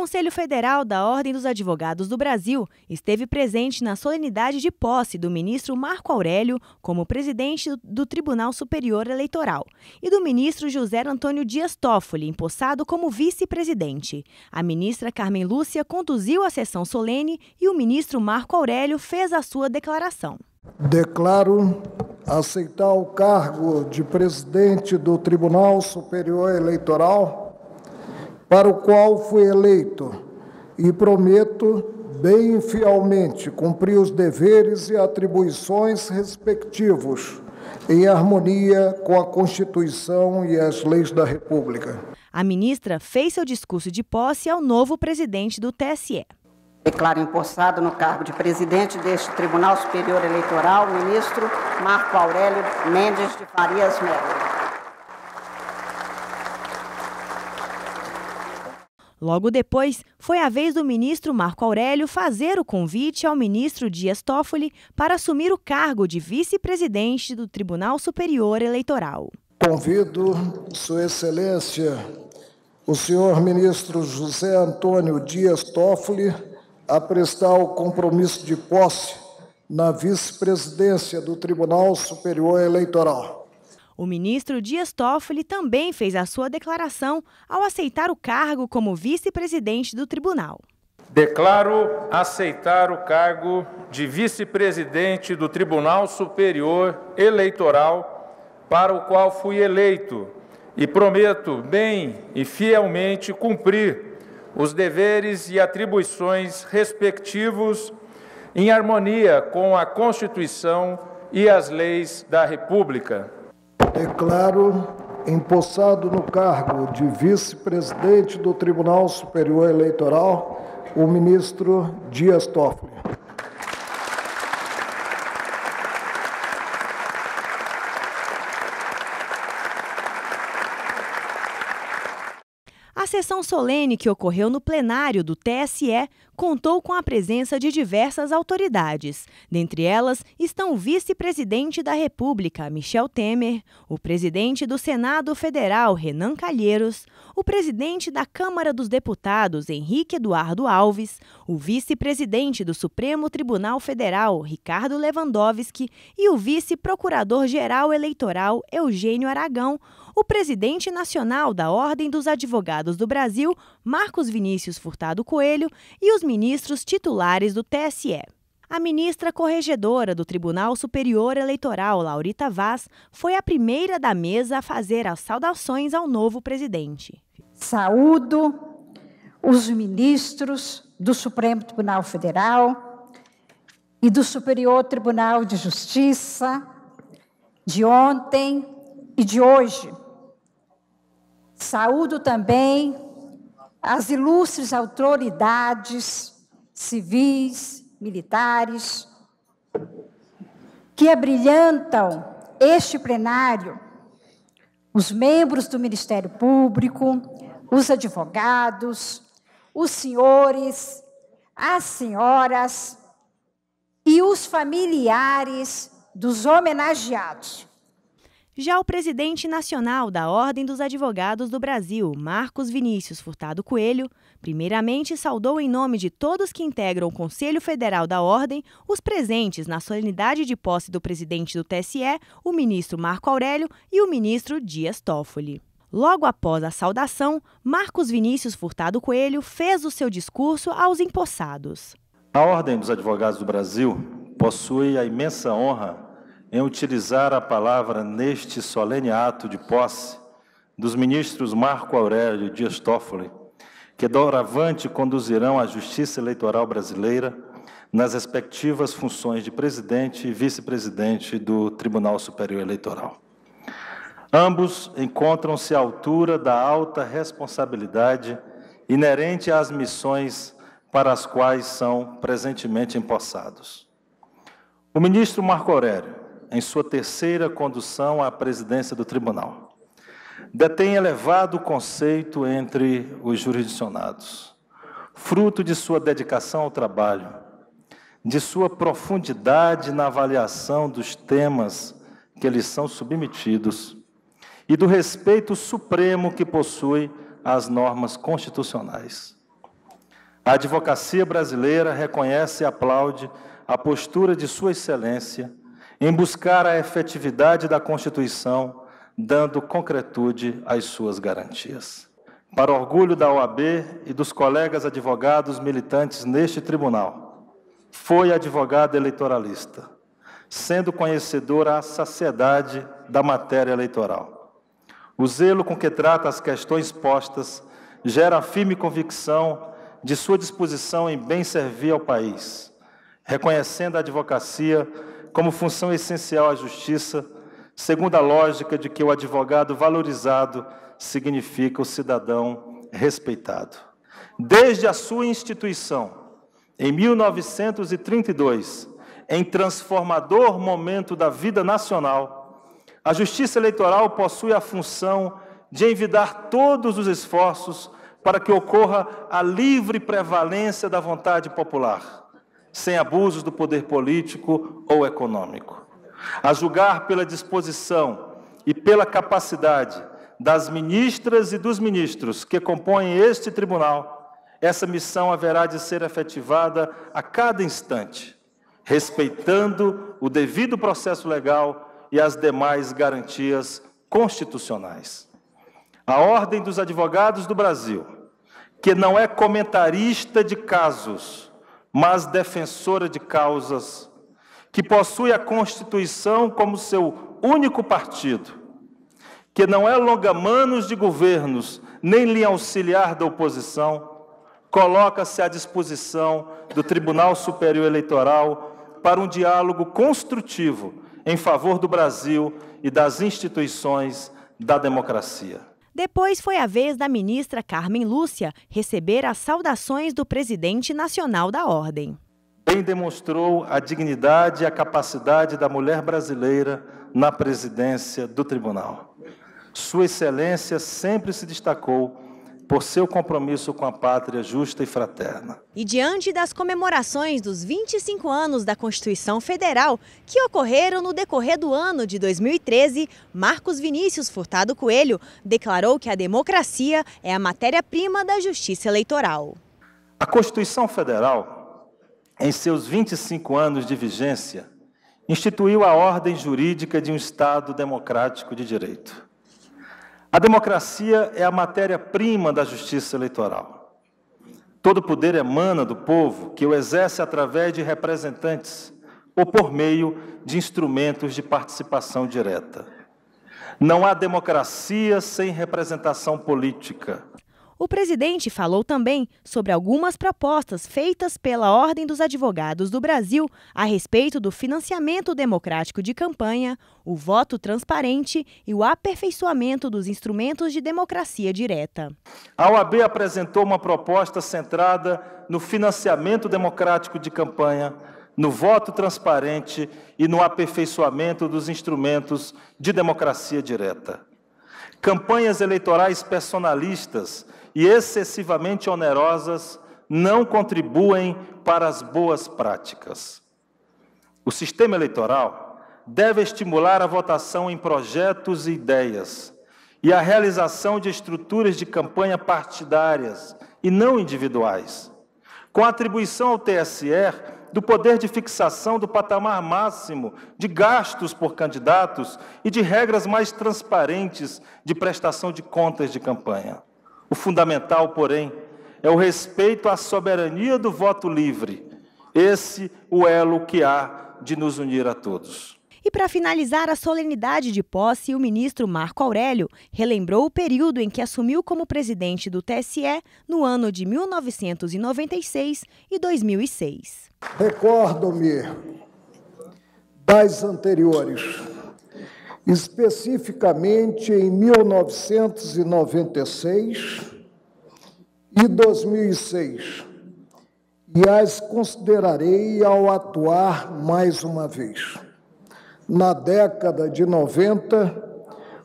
Conselho Federal da Ordem dos Advogados do Brasil esteve presente na solenidade de posse do ministro Marco Aurélio como presidente do Tribunal Superior Eleitoral e do ministro José Antônio Dias Toffoli, empossado como vice-presidente. A ministra Carmen Lúcia conduziu a sessão solene e o ministro Marco Aurélio fez a sua declaração. Declaro aceitar o cargo de presidente do Tribunal Superior Eleitoral, para o qual fui eleito, e prometo bem fielmente cumprir os deveres e atribuições respectivos, em harmonia com a Constituição e as leis da República. A ministra fez seu discurso de posse ao novo presidente do TSE. Declaro empossado no cargo de presidente deste Tribunal Superior Eleitoral o ministro Marco Aurélio Mendes de Farias Melo. Logo depois, foi a vez do ministro Marco Aurélio fazer o convite ao ministro Dias Toffoli para assumir o cargo de vice-presidente do Tribunal Superior Eleitoral. Convido Sua Excelência, o senhor ministro José Antônio Dias Toffoli, a prestar o compromisso de posse na vice-presidência do Tribunal Superior Eleitoral. O ministro Dias Toffoli também fez a sua declaração ao aceitar o cargo como vice-presidente do tribunal. Declaro aceitar o cargo de vice-presidente do Tribunal Superior Eleitoral, para o qual fui eleito, e prometo bem e fielmente cumprir os deveres e atribuições respectivos em harmonia com a Constituição e as leis da República. Declaro empossado no cargo de vice-presidente do Tribunal Superior Eleitoral o ministro Dias Toffoli. A sessão solene que ocorreu no plenário do TSE contou com a presença de diversas autoridades. Dentre elas estão o vice-presidente da República, Michel Temer, o presidente do Senado Federal, Renan Calheiros, o presidente da Câmara dos Deputados, Henrique Eduardo Alves, o vice-presidente do Supremo Tribunal Federal, Ricardo Lewandowski, e o vice-procurador-geral eleitoral, Eugênio Aragão, o presidente nacional da Ordem dos Advogados do Brasil, Marcos Vinícius Furtado Coelho, e os ministros titulares do TSE. A ministra corregedora do Tribunal Superior Eleitoral, Laurita Vaz, foi a primeira da mesa a fazer as saudações ao novo presidente. Saúdo os ministros do Supremo Tribunal Federal e do Superior Tribunal de Justiça de ontem e de hoje. Saúdo também as ilustres autoridades civis, militares, que abrilhantam este plenário, os membros do Ministério Público, os advogados, os senhores, as senhoras e os familiares dos homenageados. Já o presidente nacional da Ordem dos Advogados do Brasil, Marcos Vinícius Furtado Coelho, primeiramente saudou em nome de todos que integram o Conselho Federal da Ordem os presentes na solenidade de posse do presidente do TSE, o ministro Marco Aurélio e o ministro Dias Toffoli. Logo após a saudação, Marcos Vinícius Furtado Coelho fez o seu discurso aos empossados. A Ordem dos Advogados do Brasil possui a imensa honra em utilizar a palavra neste solene ato de posse dos ministros Marco Aurélio e Dias Toffoli, que doravante conduzirão a Justiça Eleitoral brasileira nas respectivas funções de presidente e vice-presidente do Tribunal Superior Eleitoral. Ambos encontram-se à altura da alta responsabilidade inerente às missões para as quais são presentemente empossados. O ministro Marco Aurélio, em sua terceira condução à presidência do tribunal, detém elevado conceito entre os jurisdicionados, fruto de sua dedicação ao trabalho, de sua profundidade na avaliação dos temas que lhes são submetidos e do respeito supremo que possui às normas constitucionais. A advocacia brasileira reconhece e aplaude a postura de Sua Excelência em buscar a efetividade da Constituição, dando concretude às suas garantias. Para orgulho da OAB e dos colegas advogados militantes neste tribunal, foi advogada eleitoralista, sendo conhecedora à saciedade da matéria eleitoral. O zelo com que trata as questões postas gera a firme convicção de sua disposição em bem servir ao país, reconhecendo a advocacia como função essencial à justiça, segundo a lógica de que o advogado valorizado significa o cidadão respeitado. Desde a sua instituição, em 1932, em transformador momento da vida nacional, a Justiça Eleitoral possui a função de envidar todos os esforços para que ocorra a livre prevalência da vontade popular, sem abusos do poder político ou econômico. A julgar pela disposição e pela capacidade das ministras e dos ministros que compõem este tribunal, essa missão haverá de ser efetivada a cada instante, respeitando o devido processo legal e as demais garantias constitucionais. A Ordem dos Advogados do Brasil, que não é comentarista de casos, mas defensora de causas, que possui a Constituição como seu único partido, que não é longamanos de governos, nem linha auxiliar da oposição, coloca-se à disposição do Tribunal Superior Eleitoral para um diálogo construtivo em favor do Brasil e das instituições da democracia. Depois foi a vez da ministra Carmen Lúcia receber as saudações do presidente nacional da Ordem. Bem demonstrou a dignidade e a capacidade da mulher brasileira na presidência do tribunal. Sua Excelência sempre se destacou por seu compromisso com a pátria justa e fraterna. E diante das comemorações dos 25 anos da Constituição Federal, que ocorreram no decorrer do ano de 2013, Marcos Vinícius Furtado Coelho declarou que a democracia é a matéria-prima da justiça eleitoral. A Constituição Federal, em seus 25 anos de vigência, instituiu a ordem jurídica de um Estado democrático de direito. A democracia é a matéria-prima da justiça eleitoral. Todo poder emana do povo, que o exerce através de representantes ou por meio de instrumentos de participação direta. Não há democracia sem representação política. O presidente falou também sobre algumas propostas feitas pela Ordem dos Advogados do Brasil a respeito do financiamento democrático de campanha, o voto transparente e o aperfeiçoamento dos instrumentos de democracia direta. A OAB apresentou uma proposta centrada no financiamento democrático de campanha, no voto transparente e no aperfeiçoamento dos instrumentos de democracia direta. Campanhas eleitorais personalistas e excessivamente onerosas não contribuem para as boas práticas. O sistema eleitoral deve estimular a votação em projetos e ideias e a realização de estruturas de campanha partidárias e não individuais, com a atribuição ao TSE do poder de fixação do patamar máximo de gastos por candidatos e de regras mais transparentes de prestação de contas de campanha. O fundamental, porém, é o respeito à soberania do voto livre. Esse o elo que há de nos unir a todos. E para finalizar a solenidade de posse, o ministro Marco Aurélio relembrou o período em que assumiu como presidente do TSE no ano de 1996 e 2006. Recordo-me das anteriores, especificamente em 1996 e 2006, e as considerarei ao atuar mais uma vez. Na década de 90,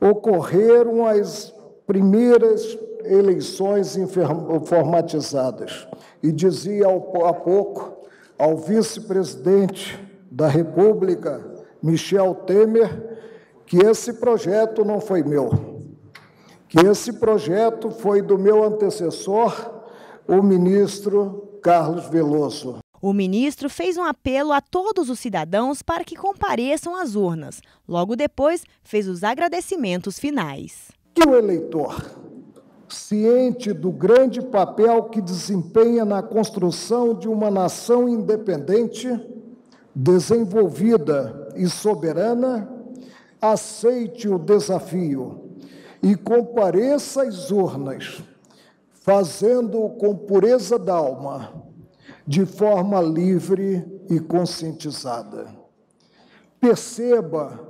ocorreram as primeiras eleições informatizadas, e dizia há pouco ao vice-presidente da República, Michel Temer, que esse projeto não foi meu, que esse projeto foi do meu antecessor, o ministro Carlos Veloso. O ministro fez um apelo a todos os cidadãos para que compareçam às urnas. Logo depois, fez os agradecimentos finais. Que o eleitor, ciente do grande papel que desempenha na construção de uma nação independente, desenvolvida e soberana, aceite o desafio e compareça às urnas, fazendo-o com pureza d'alma, de forma livre e conscientizada. Perceba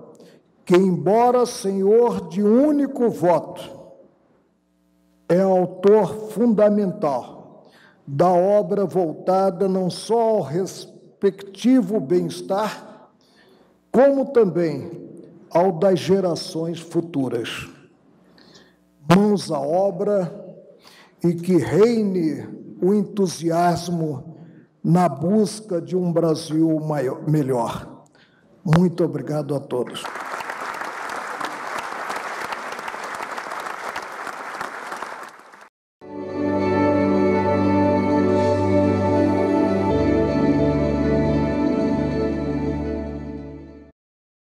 que, embora senhor de único voto, é autor fundamental da obra voltada não só ao respectivo bem-estar, como também ao das gerações futuras. Mãos à obra e que reine o entusiasmo na busca de um Brasil melhor. Muito obrigado a todos.